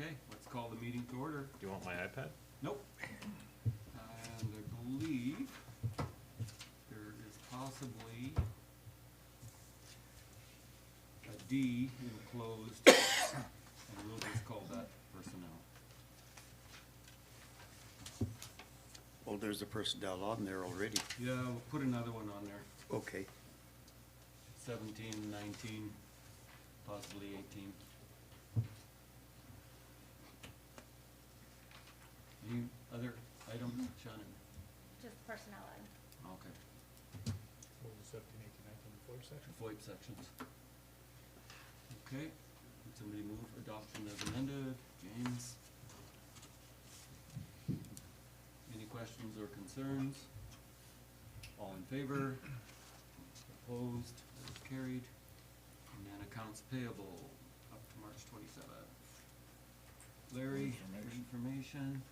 Okay, let's call the meeting to order. Do you want my iPad? Nope. And I believe there is possibly a D enclosed, and we'll just call that personnel. Well, there's a personnel on there already. Yeah, we'll put another one on there. Okay. 17, 19, possibly 18. Any other items, Shannon? Just personnel item. Okay. What was 17, 18, 19, 4 section? FOIP sections. Okay, would somebody move adoption as amended? James? Any questions or concerns? All in favor? Opposed? That is carried. And then accounts payable up to March 27th. Larry, information.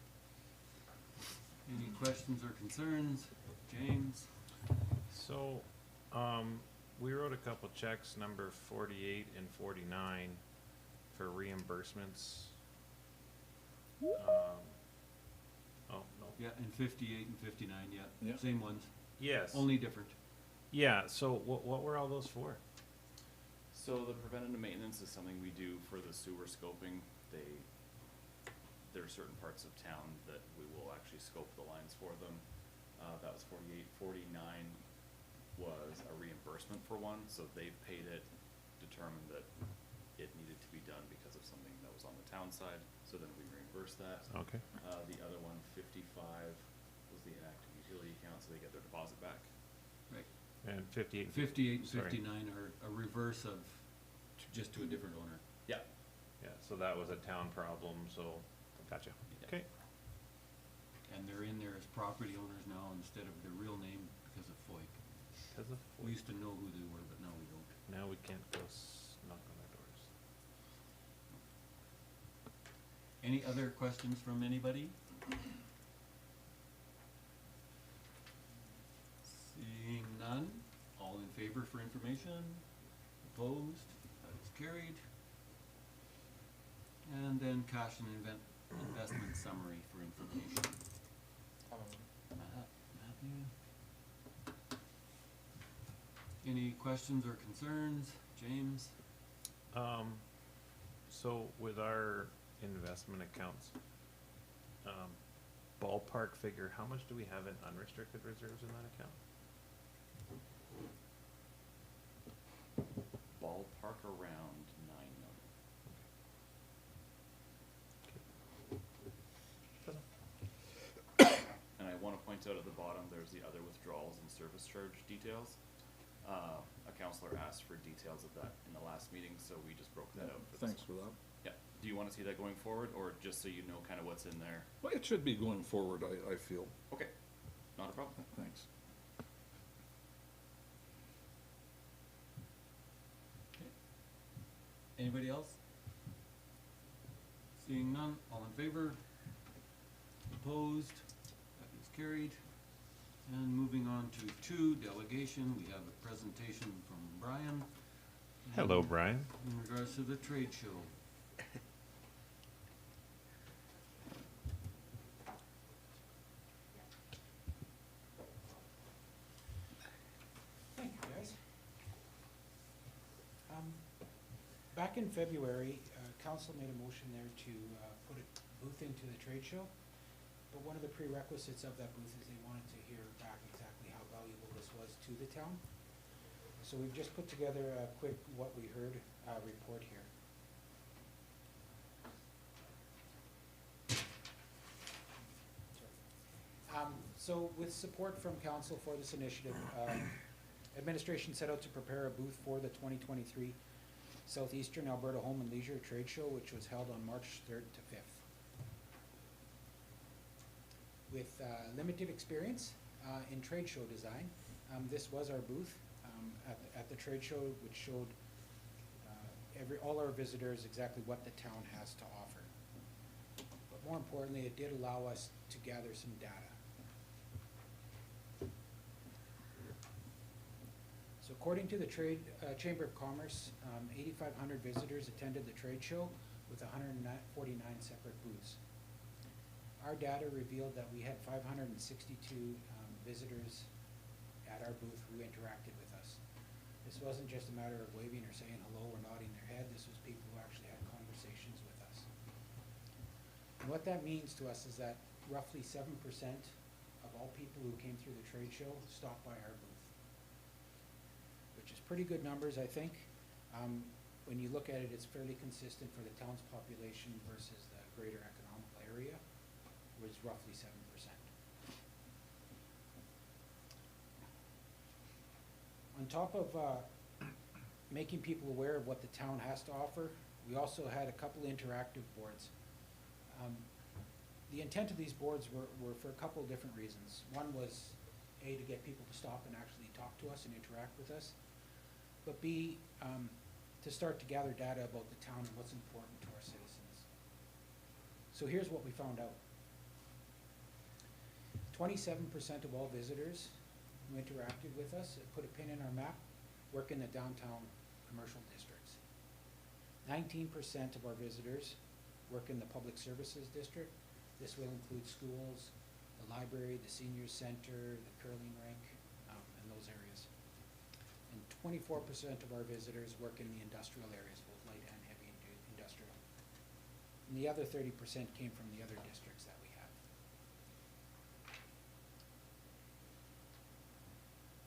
Any questions or concerns? James? So, we wrote a couple checks, number 48 and 49, for reimbursements. Oh, no. Yeah, and 58 and 59, yeah. Yeah. Same ones, Yes. only different. Yeah, so what were all those for? So the preventative maintenance is something we do for the sewer scoping. There are certain parts of town that we will actually scope the lines for them. That was 48. 49 was a reimbursement for one, so they've paid it, determined that it needed to be done because of something that was on the town side, so then we reimbursed that. Okay. The other one, 55, was the inactive utility account, so they get their deposit back. Right. And 58. 58 and Sorry. 59 are a reverse of, just to a different owner. Yeah. Yeah, so that was a town problem, so, gotcha. Yeah. Okay. And they're in there as property owners now instead of their real name because of FOIP. Because of We used to know who they were, but now we don't. now we can't go knock on their doors. Any other questions from anybody? Seeing none, all in favor for information? Opposed? That is carried. And then cash and investment summary for information. Matthew? Any questions or concerns? James? So with our investment accounts, ballpark figure, how much do we have in unrestricted reserves in that account? Ballpark around 9 million. And I wanna point out at the bottom, there's the other withdrawals and service charge details. A counselor asked for details of that in the last meeting, so we just broke that out for this Thanks for one. that. Yeah, do you wanna see that going forward, or just so you know kinda what's in there? Well, it should be going forward, I feel. Okay, not a problem. Thanks. Okay. Anybody else? Seeing none, all in favor? Opposed? That is carried. And moving on to 2, delegation, we have a presentation from Brian. Hello, Brian. In regards to the trade show. Thank you, guys. Back in February, council made a motion there to put a booth into the trade show. But one of the prerequisites of that booth is they wanted to hear back exactly how valuable this was to the town. So we've just put together a quick what we heard report here. So with support from council for this initiative, administration set out to prepare a booth for the 2023 Southeastern Alberta Home and Leisure Trade Show, which was held on March 3rd to 5th. With limited experience in trade show design, this was our booth at the trade show, which showed all our visitors exactly what the town has to offer. But more importantly, it did allow us to gather some data. So according to the Chamber of Commerce, 8,500 visitors attended the trade show with 149 our data revealed that we had 562 visitors at our booth who interacted with us. This wasn't just a matter of waving or saying hello or nodding their head. This was people who actually had conversations with us. And what that means to us is that roughly 7% of all people who came through the trade show stopped by our booth, which is pretty good numbers, I think. When you look at it, it's fairly consistent for the town's population versus the greater economical area, was roughly 7%. On top of making people aware of what the town has to offer, we also had a couple interactive boards. The intent of these boards were for a couple of different reasons. One was, A, to get people to stop and actually talk to us and interact with us, but B, to start to gather data about the town and what's important to our citizens. So here's what we found out. 27% of all visitors who interacted with us, put a pin in our map, work in the downtown commercial districts. 19% of our visitors work in the public services district. This will include schools, the library, the seniors center, the curling rink, and those areas. And 24% of our visitors work in the industrial areas, both light and heavy industrial. And the other 30% came from the other districts that we have.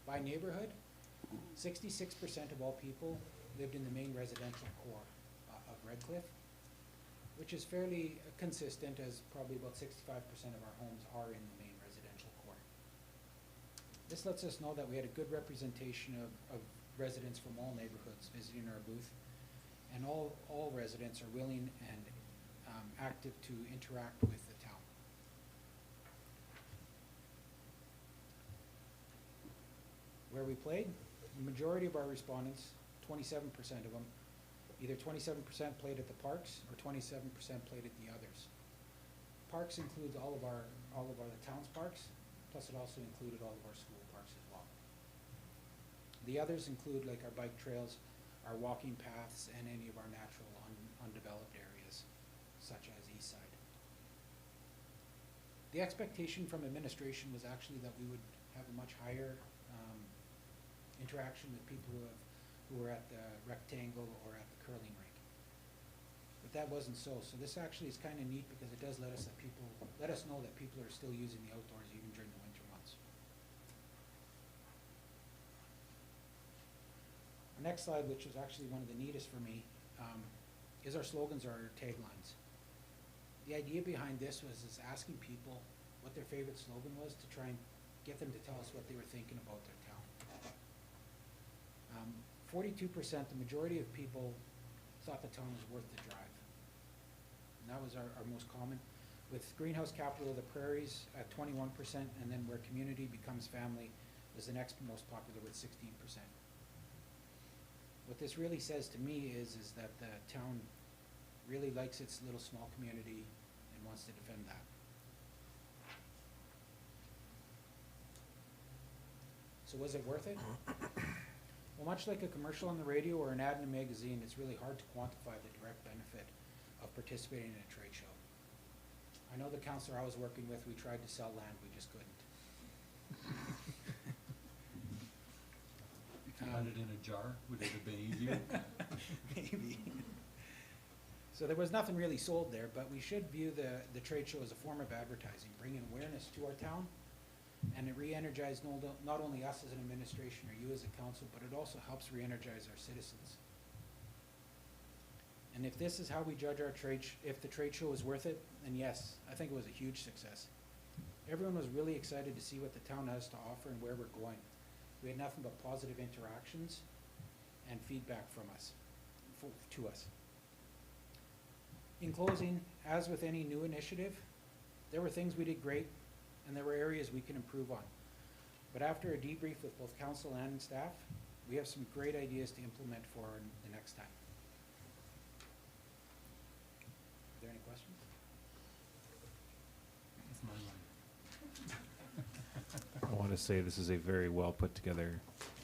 By neighborhood, 66% of all people lived in the main residential core of Redcliff, which is fairly consistent, as probably about 65% of our homes are in the main residential core. This lets us know that we had a good representation of residents from all neighborhoods visiting our booth, and all residents are willing and active to interact with the town. Where we played, the majority of our respondents, 27% of them, either 27% played at the parks or 27% played at the others. Parks includes all of the town's parks, plus it also included all of our school parks as well. The others include like our bike trails, our walking paths, and any of our natural undeveloped areas, such as East Side. The expectation from administration was actually that we would have a much higher interaction with people who were at the rectangle or at the curling rink. But that wasn't so. So this actually is kind of neat because it does let us know that people are still using the outdoors even during the winter months. Our next slide, which is actually one of the neatest for me, is our slogans or our taglines. The idea behind this was asking people what their favorite slogan was to try and get them to tell us what they were thinking about their town. 42%, the majority of people thought the town was worth the drive. And that was our most common, with greenhouse capital of the prairies at 21%, and then where community becomes family is the next most popular with 16%. What this really says to me is that the town really likes its little small community and wants to defend that. So was it worth it? Well, much like a commercial on the radio or an ad in a magazine, it's really hard to quantify the direct benefit of participating in a trade show. I know the counselor I was working with, we tried to sell land, we just couldn't. If you had it in a jar, would it have been easier? Maybe. So there was nothing really sold there, but we should view the trade show as a form of advertising, bringing awareness to our town. And it re-energized not only us as an administration or you as a council, but it also helps re-energize our citizens. And if this is how we judge our if the trade show is worth it, then yes, I think it was a huge success. Everyone was really excited to see what the town has to offer and where we're going. We had nothing but positive interactions and feedback from us, to us. In closing, as with any new initiative, there were things we did great, and there were areas we can improve on. But after a debrief with both council and staff, we have some great ideas to implement for the next time. Are there any questions? That's my line. I want to say this is a very well put together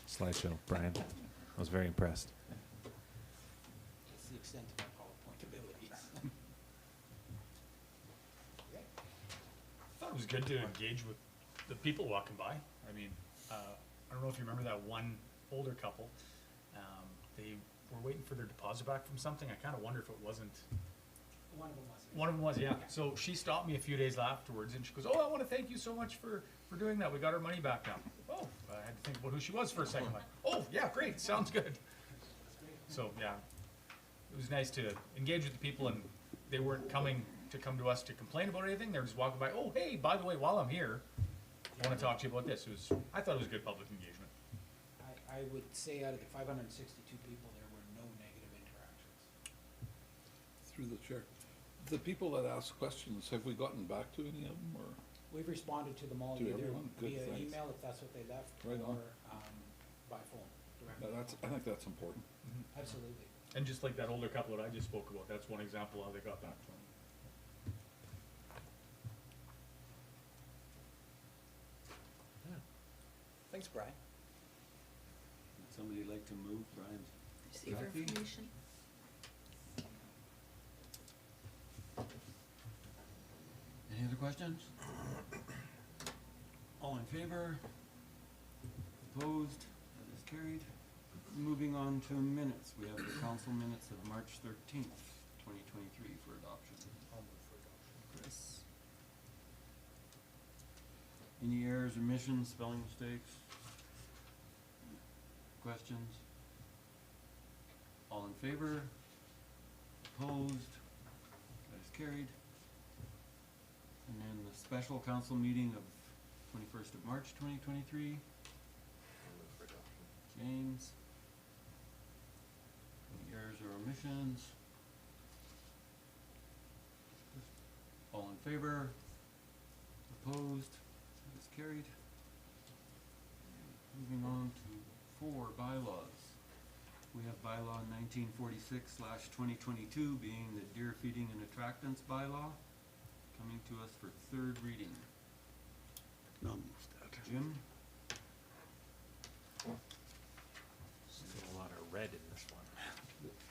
slideshow, Brian. I was very impressed. That's the extent of my PowerPoint abilities. Okay. thought it was good to engage with the people walking by. I mean, I don't know if you remember that one older couple. They were waiting for their deposit back from something. I kinda wonder if it wasn't, One of them was. one of them was, yeah. So she stopped me a few days afterwards and she goes, oh, I wanna thank you so much for doing that. We got our money back now. Oh, I had to think about who she was for a second. Like, oh, yeah, great, sounds good. So, yeah, it was nice to engage with the people, and they weren't coming to us to complain about anything. They were just walking by, oh, hey, by the way, while I'm here, I wanna talk to you about this. I thought it was good public engagement. I would say out of the 562 people, there were no negative interactions. Through the chair. The people that ask questions, have we gotten back to any of them, or? We've responded to them all To either everyone? Good, via thanks. email, if that's what they left, Right on. or by phone, directly. I think that's important. Absolutely. And just like that older couple that I just spoke about, that's one example how they got back to them. Thanks, Brian. Would somebody like to move Brian's? Receive Kathy? information. Any other questions? All in favor? Opposed? That is carried. Moving on to minutes. We have the council minutes of March 13th, 2023 for adoption. I'll move for adoption. Chris? Any errors, omissions, spelling mistakes? Questions? All in favor? Opposed? That is carried. And then the special council meeting of 21st of March 2023. James? Any errors or omissions? All in favor? Opposed? That is carried. Moving on to 4 bylaws. We have bylaw 1946/2022 being the deer feeding and attractants bylaw, coming to us for 3rd reading. I'll move that. Jim? Still a lot of red in this one.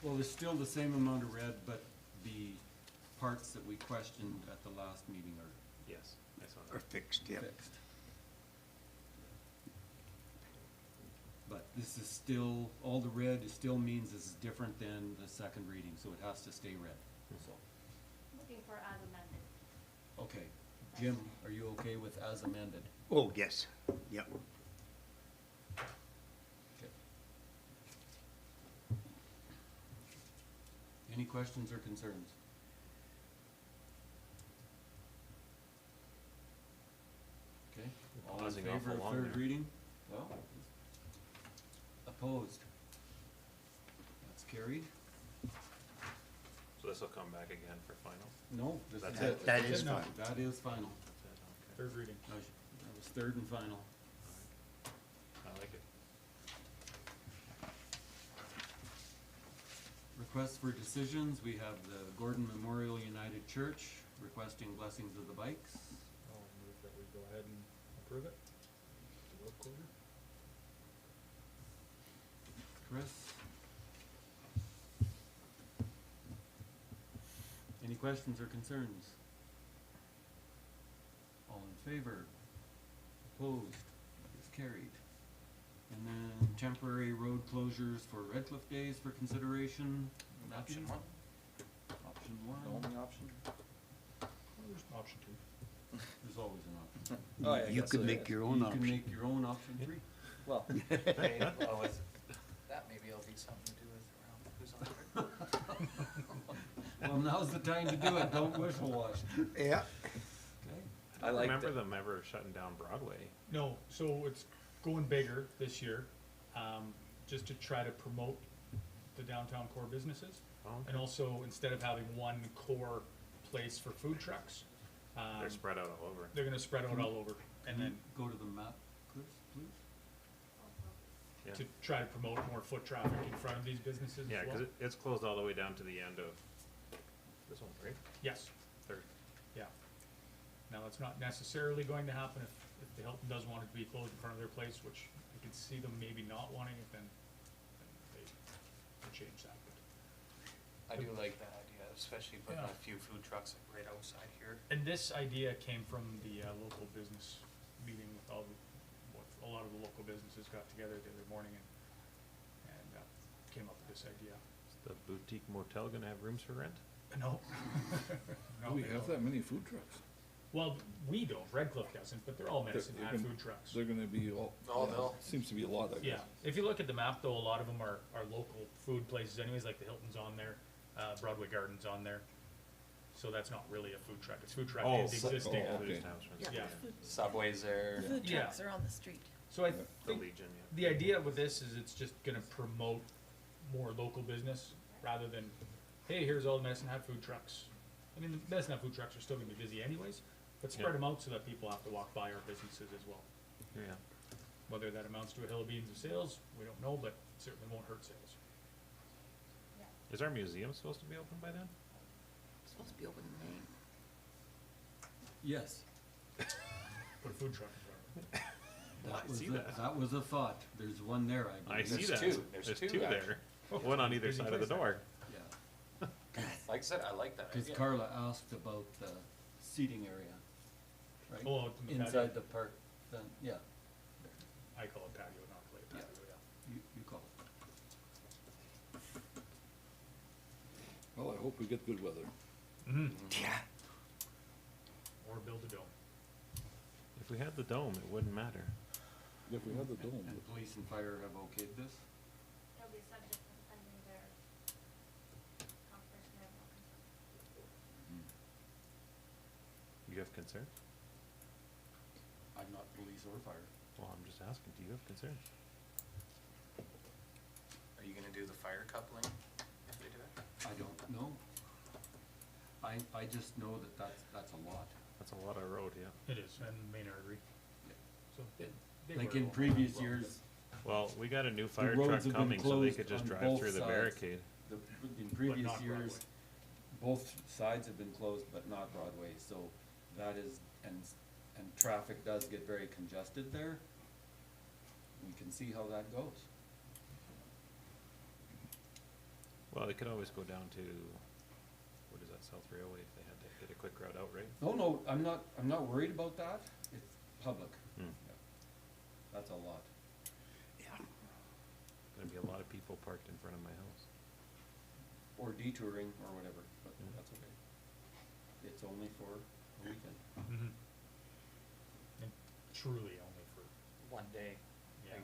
Well, there's still the same amount of red, but the parts that we questioned at the last meeting are Yes, I saw Are that. fixed, yep. fixed. But this is still, all the red, it still means this is different than the 2nd reading, so it has to stay red, so. Looking for as amended. Okay, Jim, are you okay with as amended? Oh, yes, yep. Okay. Any questions or concerns? Okay, all in Pausing favor awful of long 3rd there. reading? Well, opposed? That's carried. So this will come back again for final? No, this That's is it. it. That is No. fine. That is final. That's it, okay. 3rd reading. That was 3rd and final. I like it. Requests for decisions, we have the Gordon Memorial United Church requesting blessings of the bikes. I'll move that we go ahead and approve it. The road closure. Chris? Any questions or concerns? All in favor? Opposed? That is carried. And then temporary road closures for Redcliff Days for consideration. Option Matthew? 1, Option the one. only option. There's option 2. There's always an option. Oh, yeah, I You guess could so, make yes. your own You can option. make your own option 3. Well, hey, well, with that maybe it'll be something to do with around who's on there. Well, now's the time to do it, don't wish-wash. Yeah. Okay. I I don't liked remember it. them ever shutting down Broadway. No, so it's going bigger this year, just to try to promote the downtown core businesses. Oh, And also, instead of having one core place for food trucks, they're spread out all over. they're gonna spread out all over. And then Go to the map, Chris, please. Yeah, to try to promote more foot traffic in front of these businesses yeah, as well. cause it's closed all the way down to the end of this one, right? Yes, 3rd. yeah. Now, it's not necessarily going to happen if the Hilton does want it to be closed in front of their place, which I can see them maybe not wanting it, then they change that. But I do like that idea, especially putting Yeah. a few food trucks like right outside here. And this idea came from the local business meeting with with a lot of the local businesses got together the other morning and came up with this idea. Is the boutique motel gonna have rooms for rent? No. No, Do we they have don't. that many food trucks? Well, we don't, Redcliff doesn't, but they're all Medicine They're Hat gonna- food trucks. They're gonna be all, Oh, yeah, they'll- seems to be a lot, I Yeah, guess. if you look at the map though, a lot of them are local food places anyways, like the Hilton's on there, Broadway Garden's on there. So that's not really a food truck, it's food truck Oh, is existing. oh, okay. Yeah. Subways there. Food Yeah. trucks are on the street. So I The think Legion, yeah. the idea with this is it's just gonna promote more local business rather than, hey, here's all the Medicine Hat food trucks. I mean, the Medicine Hat food trucks are still gonna be busy anyways, but spread Yeah. them out so that people have to walk by our businesses as well. Yeah. Whether that amounts to a hill of beans of sales, we don't know, but it certainly won't hurt sales. Is our museum supposed to be open by then? It's supposed to be open in May. Yes, Put a food truck in front of it. I see that. That was a thought. There's one there, I I believe. see There's that. two. There's two, there. One on either Busy side of the place door. Yeah, Like I said, I like that cause idea. Carla asked about the seating area, right? Oh, out in the patio. Inside the park, then, yeah, I call it patio, not play Yeah. patio, yeah. you call it. Well, I hope we get good weather. Yeah. Or build a dome. If we had the dome, it wouldn't matter. If we had the dome, And police and fire have okayed this? It'll be subject to pending their confirmation of You have concerns? I'm not police or fire. Well, I'm just asking, do you have concerns? Are you gonna do the fire coupling if they do it? I don't know. I just know that that's a lot. That's a lot of road, yeah. It is, and main artery. So they Like were in all- previous years, Well, we got a new fire roads truck have been coming, so they closed could just on drive both through the sides. barricade. in previous not years, Broadway. both sides have been closed, but not Broadway, so that is, and traffic does get very congested there. We can see how that goes. Well, they could always go down to, what is that, South Railway, if they had to get a quick route out, right? Oh, no, I'm not worried about that, it's public. Hmm. Yeah. That's a lot. Gonna be a lot of people parked in front of my house. Or detouring or whatever, but Yeah. that's okay. It's only for a weekend. Mhm. And truly only for, One day. yeah,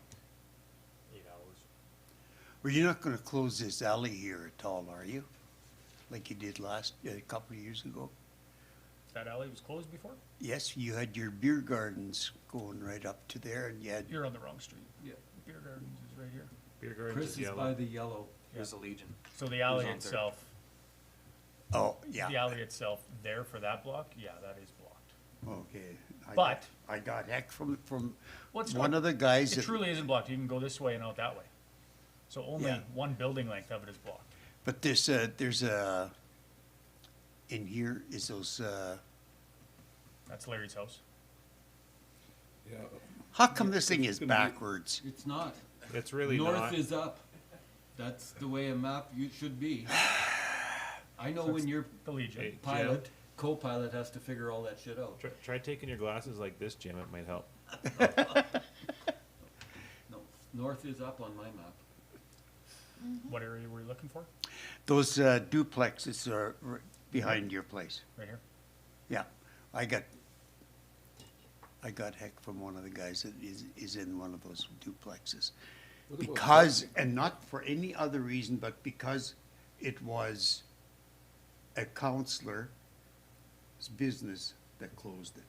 8 hours. Well, you're not gonna close this alley here at all, are you? Like you did a couple of years ago? That alley was closed before? Yes, you had your beer gardens going right up to there and you had, You're on the wrong street. Yeah. Beer Gardens is right here. Beer gardens Chris is is by yellow. the yellow. Here's the Legion. So the alley on third? itself, oh, yeah. the alley itself there for that block, yeah, that is blocked. Okay. I But- got- I got heck from Well, it's one not- of the guys It that, truly isn't blocked. You can go this way and out that way. So only Yeah. one building length of it is blocked. but there's a, in here is those, That's Larry's house. yeah. how come this thing It's is gonna be- backwards? It's not. It's really North not. is up. That's the way a map should be. I know So when it's your The Legion. Hey, pilot, co-pilot has to figure all that shit out. Try taking your glasses like this, Jim, it might help. No, north is up on my map. What area were you looking for? Those duplexes are behind your place. Right here? Yeah, I got heck from one of the guys that is in one of those duplexes. What about Because, parking? and not for any other reason, but because it was a counselor's business that closed it.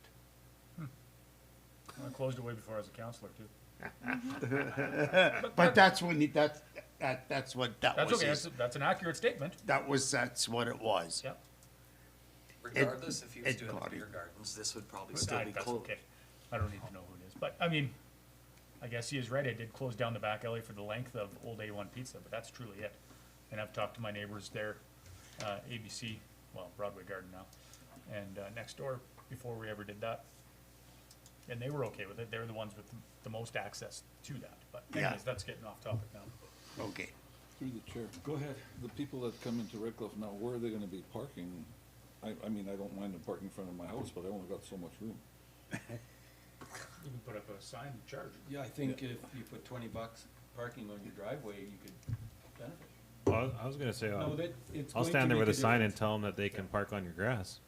I closed it way before I was a counselor too. But that's when, that's what that That's was. okay. That's an accurate statement. That's what it was. Yeah. Regardless, if he was Ed doing caught beer it. gardens, this would probably But still be that's closed. okay. I don't need to know who it is. But I mean, I guess he is right. I did close down the back alley for the length of Old A1 Pizza, but that's truly it. And I've talked to my neighbors there, ABC, well, Broadway Garden now, and next door before we ever did that. And they were okay with it. They're the ones with the most access to that. But Yeah. anyways, that's getting off topic now. Okay. Through the chair. Go ahead. The people that come into Redcliff now, where are they gonna be parking? I mean, I don't mind them parking in front of my house, but I only got so much room. You can put up a sign and charge. Yeah, I think if you put $20 parking on your driveway, you could benefit. Well, I was gonna say, No, that, it's I'll going to stand there make with a sign and difference. tell them that they can park on your grass.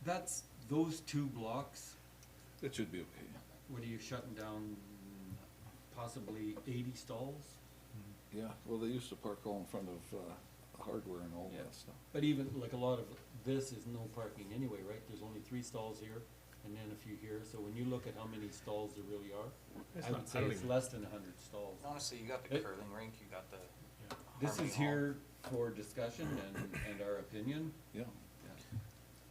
That's, those 2 blocks, It should be okay. what are you shutting down, possibly 80 stalls? Yeah, well, they used to park all in front of, hardware and all Yeah. that stuff. But even, like, a lot of this is no parking anyway, right? There's only 3 stalls here, and then a few here, so when you look at how many stalls there really are, It's I not- would say don't it's even- less than 100 stalls. Honestly, you got the It- curling rink, you got the This Harmony is Hall. here for discussion and our opinion. Yeah.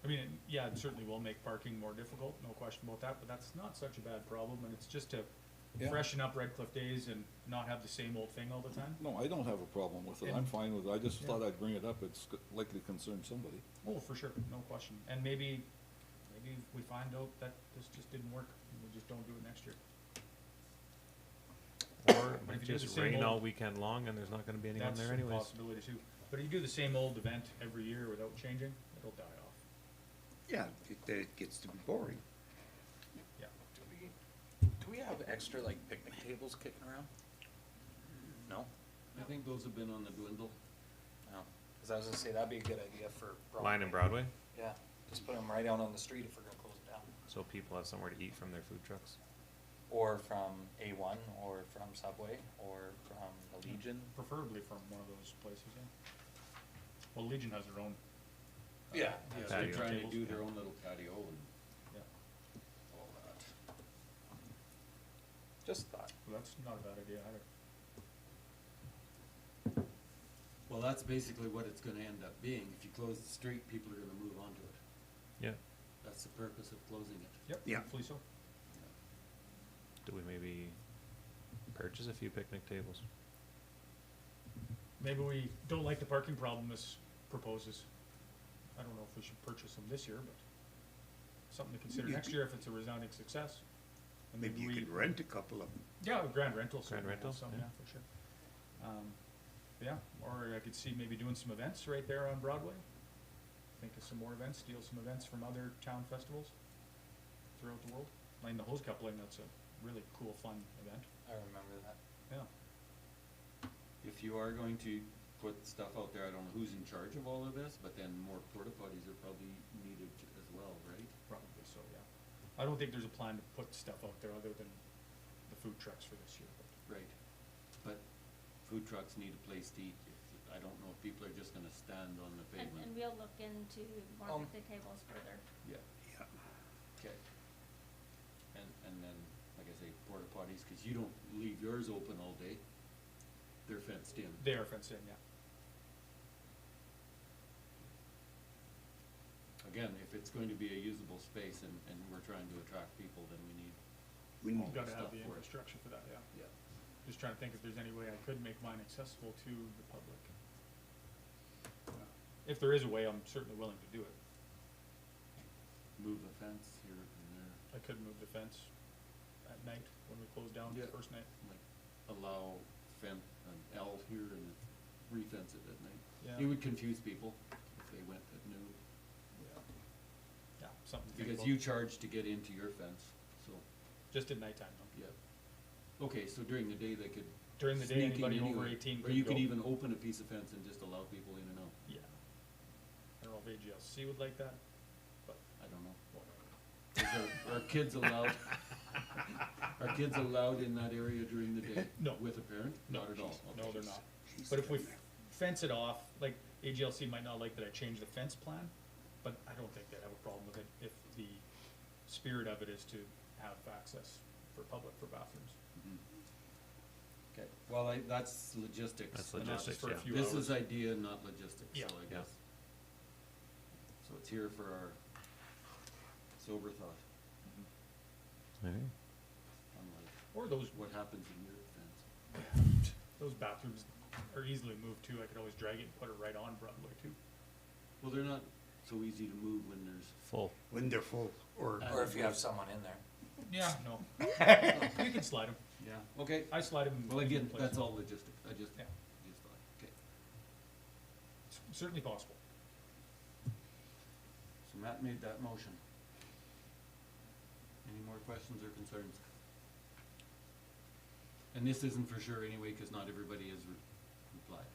I mean, yeah, it certainly will make parking more difficult, no question about that, but that's not such a bad problem, and it's just to Yeah. freshen up Redcliff days and not have the same old thing all the time. No, I don't have a problem with it. I'm And- fine with it. I just Yeah. thought I'd bring it up. It's likely concern somebody. Oh, for sure, no question. And maybe we find out that this just didn't work, and we just don't do it next year. Or it But might if you do the just same rain old- all weekend long and there's not gonna be anyone That's there a anyways. possibility too. But if you do the same old event every year without changing, it'll die off. Yeah, it gets to be boring. Yeah. Do we have extra like picnic tables kicking around? No? I think those have been on the dwindle. No. Cause I was gonna say, that'd be a good idea for Line in Broadway, Yeah, just put them right out on the street if we're gonna close it down. so people have somewhere to eat from their food trucks. Or from A1, or from Subway, or from the Legion. Preferably from one of those places, yeah. Well, Legion has their own. Yeah. They're Patio. trying to Tables, do yeah. their own little patio and Yeah, all that. Just thought. well, that's not a bad idea either. Well, that's basically what it's gonna end up being. If you close the street, people are gonna move onto it. Yeah. That's the purpose of closing it. Yep, Yeah. hopefully so. Do we maybe purchase a few picnic tables? Maybe we don't like the parking problem this proposes. I don't know if we should purchase them this year, but something to consider You next could- year if it's a resounding success. And Maybe you we- could rent a couple of them. Yeah, a grand rental, certainly rental, has some, yeah. yeah, for sure. Yeah, or I could see maybe doing some events right there on Broadway. Think of some more events, steal some events from other town festivals throughout the world. Like the hose coupling, that's a really cool, fun event, I remember that. yeah. If you are going to put stuff out there, I don't know who's in charge of all of this, but then more porta potties are probably needed as well, right? Probably so, yeah. I don't think there's a plan to put stuff out there other than the food trucks for this year, but. Right. But food trucks need a place to eat. I don't know if people are just gonna stand on the And pavement. we'll look into more Um, picnic tables further. Yeah, Yeah. okay. And then, like I say, porta potties, cause you don't leave yours open all day. They're fenced in. They are fenced in, yeah. Again, if it's going to be a usable space and we're trying to attract people, then we need We all need, the Gotta have stuff the for it. infrastructure for that, yeah. Yeah. Just trying to think if there's any way I could make mine accessible to the public. If there is a way, I'm certainly willing to do it. Move a fence here and there, I could move the fence at night when we close down the Yeah. first night. like allow an L here and re-fence it at night. Yeah. It would confuse people if they went at noon, Yeah, something to think because about. you charge to get into your fence, so, Just at nighttime, though. yeah. Okay, so during the day they could During the day, sneak in anybody over anyway. 18 Or could you could go. even open a piece of fence and just allow people in and out, Yeah. I don't know if AGLC would like that, but I don't know. whatever. Are kids allowed, are kids allowed in that area during the day? No. With a parent? No, Not at all? no, Okay. they're not. she's But if we down there. fence it off, like AGLC might not like that I change the fence plan, but I don't think they'd have a problem with it if the spirit of it is to have access for public for bathrooms. Mhm. Okay, well, that's logistics. That's not- logistics, for a yeah. few This hours. is idea, not logistics, so Yeah. I Yeah. guess. So it's here for our sober thought, Maybe. unlike Or those, what happens in your fence. those bathrooms are easily moved too. I could always drag it and put it right on Broadway too. Well, they're not so easy to move when there's, Full. When they're full, or, Or if you have someone in there. Yeah, no. You can slide them. Yeah, okay. I slide them. Well, again, in place. that's all logistic, I just Yeah. thought, okay. It's certainly possible. So Matt made that motion. Any more questions or concerns? And this isn't for sure anyway, cause not everybody has replied.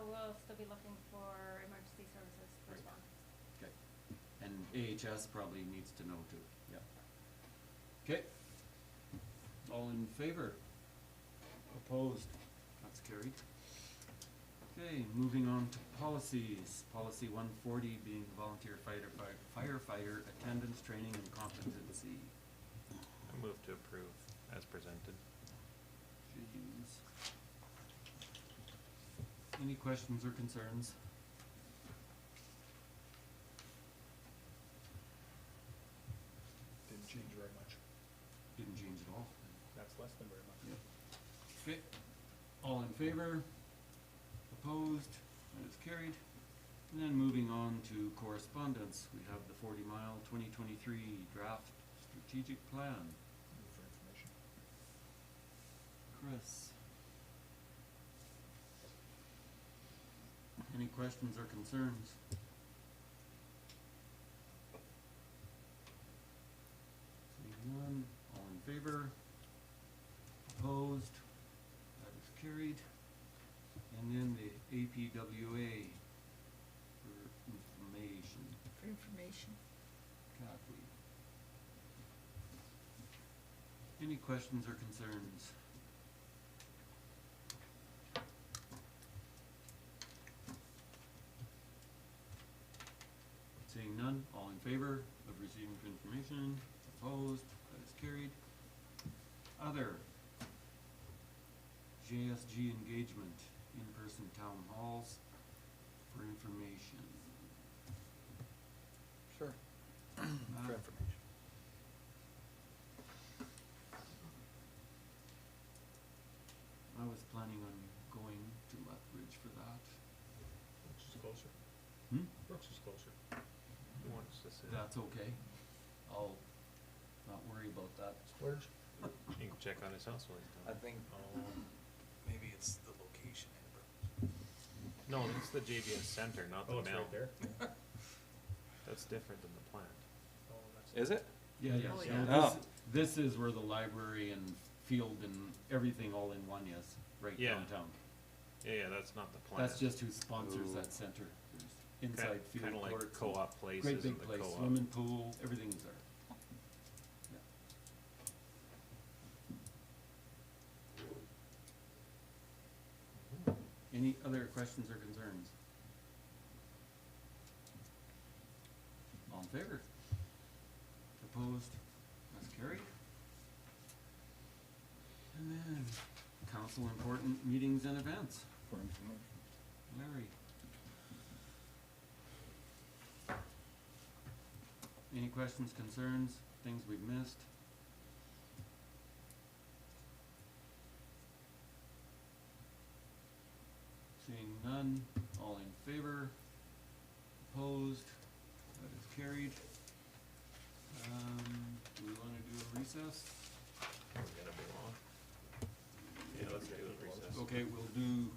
We'll still be looking for emergency services Right. response. Okay. And AHS probably needs to know too, yeah. Okay. All in favor? Opposed? That's carried. Okay, moving on to policies. Policy 140 being volunteer firefighter attendance, training, and competency. I move to approve as presented. James. Any questions or concerns? Didn't change very much. Didn't change at all. That's less than very much. Okay, all in favor? Opposed? That is carried. And then moving on to correspondence, we have the 40-mile 2023 draft strategic plan. Move for information. Chris? Any questions or concerns? Seeing none, all in favor? Opposed? That is carried. And then the APWA for information. For information. Kathy. Any questions or concerns? Seeing none, all in favor of receiving information, opposed, that is carried. Other, JSG engagement, in-person town halls for information. Sure. Uh, For information. I was planning on going to Lethbridge for that. Brooks is closer. Hmm? Brooks is closer. Who wants to sit? That's okay. I'll not worry about that. Splurge? You can check on his house while he's I down. think Oh, maybe it's the location in no, it's the JVS center, not the Oh, it's mill. right there? That's different than the plant. Oh, that's. Is it? Yeah, yeah, Oh, so yeah. this is where the library and field and everything all in one is, right Yeah. downtown. Yeah, that's not the plant. That's just who sponsors Ooh. that center. There's inside field Kinda like courts. and co-op places Great and big the place, co-op. swimming pool, everything's there. Yeah. Any other questions or concerns? All in favor? Opposed? That's carried. And then, council important meetings and events. For information. Larry. Any questions, concerns, things we've missed? Seeing none, all in favor? Opposed? That is carried. Do we wanna do a recess? We gotta be long. Yeah, let's do a recess. Okay, we'll do